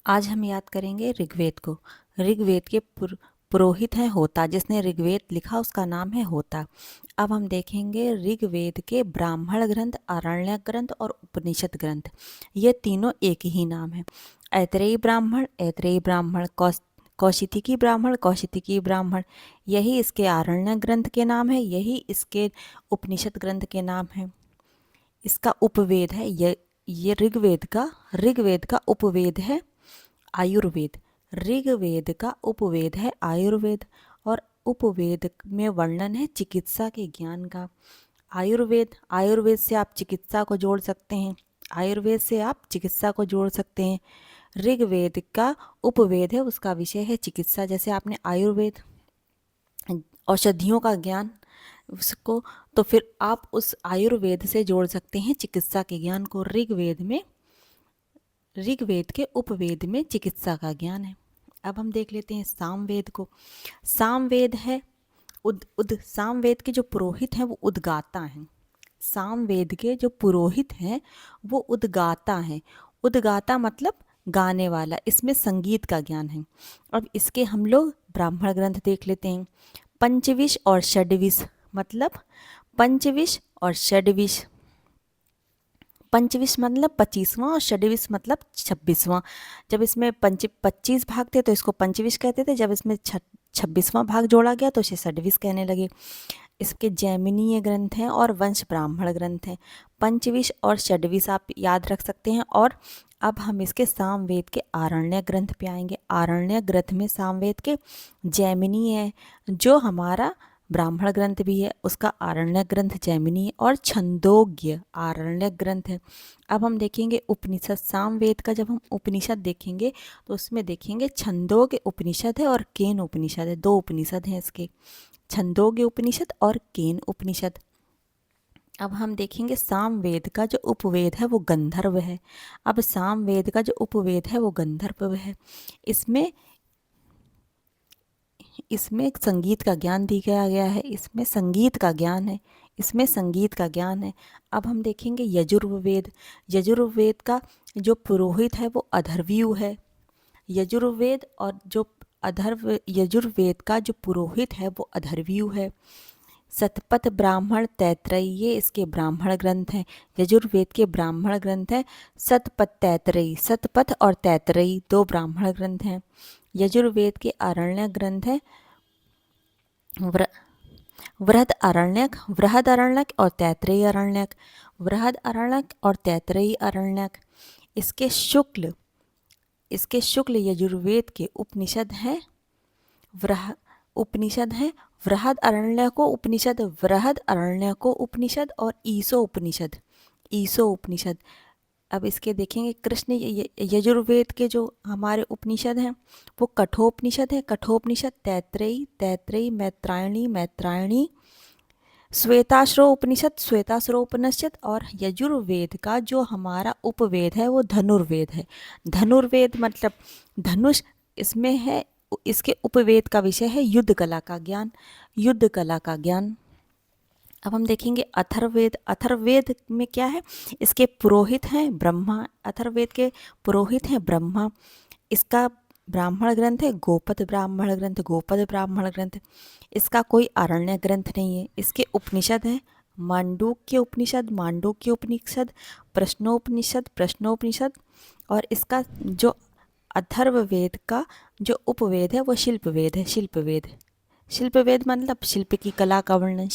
आज हम याद करेंगे ऋग्वेद को। ऋग्वेद के पुरोहित हैं होता, जिसने ऋग्वेद लिखा उसका नाम है होता। अब हम देखेंगे ऋग्वेद के ब्राह्मण ग्रंथ, आरण्यक ग्रंथ और उपनिषद ग्रंथ। ये तीनों एक ही नाम है। ऐतरेयी ब्राह्मण, कौशिकी ब्राह्मण, यही इसके आरण्यक ग्रंथ के नाम है, यही इसके उपनिषद ग्रंथ के नाम है। इसका उपवेद है ये ऋग्वेद का उपवेद है आयुर्वेद। ऋग्वेद का उपवेद है आयुर्वेद और उपवेद में वर्णन है चिकित्सा के ज्ञान का। आयुर्वेद से आप चिकित्सा को जोड़ सकते हैं। ऋग्वेद का उपवेद है, उसका विषय है चिकित्सा। जैसे आपने आयुर्वेद औषधियों का ज्ञान उसको, तो फिर आप उस आयुर्वेद से जोड़ सकते हैं चिकित्सा के ज्ञान को। ऋग्वेद के उपवेद में चिकित्सा का ज्ञान है। अब हम देख लेते हैं सामवेद को। सामवेद है सामवेद के जो पुरोहित हैं वो उद्गाता हैं। सामवेद के जो पुरोहित हैं वो उद्गाता हैं। उद्गाता मतलब गाने वाला, इसमें संगीत का ज्ञान है। अब इसके हम लोग ब्राह्मण ग्रंथ देख लेते हैं। पंचविश और षड्विश मतलब पंचविश और षड्विश। पंचविश मतलब 25वां और षड्विश मतलब 26वां। जब इसमें 25 भाग थे तो इसको पंचविश कहते थे, जब इसमें 26वां भाग जोड़ा गया तो इसे षड्विश कहने लगे। इसके जैमिनीय ग्रंथ हैं और वंश ब्राह्मण ग्रंथ हैं। पंचविश और षड्विश आप याद रख सकते हैं। और अब हम इसके सामवेद के आरण्य ग्रंथ पे आएंगे। आरण्य ग्रंथ में सामवेद के जैमिनी है, जो हमारा ब्राह्मण ग्रंथ भी है, उसका आरण्य ग्रंथ जैमिनी है। और छंदोग्य आरण्य ग्रंथ है। अब हम देखेंगे उपनिषद। सामवेद का जब हम उपनिषद देखेंगे तो उसमें देखेंगे छंदोग्य उपनिषद है और केन उपनिषद है। 2 उपनिषद हैं इसके, छंदोग्य उपनिषद और केन उपनिषद। अब हम देखेंगे सामवेद का जो उपवेद है वो गंधर्व है। अब सामवेद का जो उपवेद है वो गंधर्व है। इसमें संगीत का ज्ञान दिया गया है। इसमें संगीत का ज्ञान है। अब हम देखेंगे यजुर्वेद। यजुर्वेद का जो पुरोहित है वो अथर्वयु है। यजुर्वेद का जो पुरोहित है वो अथर्वयु है। शतपथ ब्राह्मण तैतरेयी, ये इसके ब्राह्मण ग्रंथ हैं। यजुर्वेद के ब्राह्मण ग्रंथ हैं शतपथ और तैतरेयी 2 ब्राह्मण ग्रंथ हैं। यजुर्वेद के आरण्यक ग्रंथ हैं वृहद अरण्यक और तैतरेयी अरण्यक। इसके शुक्ल यजुर्वेद के उपनिषद हैं वृहद अरण्यको उपनिषद और ईसो उपनिषद। अब इसके देखेंगे कृष्ण यजुर्वेद के जो हमारे उपनिषद हैं वो कठोपनिषद है। कठोपनिषद तैतरेयी मैत्रायणी श्वेताश्रो उपनिषद। और यजुर्वेद का जो हमारा उपवेद है वो धनुर्वेद है। धनुर्वेद मतलब धनुष इसमें है। इसके उपवेद का विषय है युद्ध कला का ज्ञान। अब हम देखेंगे अथर्ववेद। अथर्ववेद में क्या है? इसके पुरोहित हैं ब्रह्मा। अथर्ववेद के पुरोहित हैं ब्रह्मा। इसका ब्राह्मण ग्रंथ है गोपद ब्राह्मण ग्रंथ। इसका कोई आरण्य ग्रंथ नहीं है। इसके उपनिषद हैं मांडूक्य उपनिषद, प्रश्नोपनिषद। और इसका जो अथर्ववेद का जो उपवेद है वो शिल्पवेद है। शिल्पवेद मतलब शिल्प की कला का वर्णन।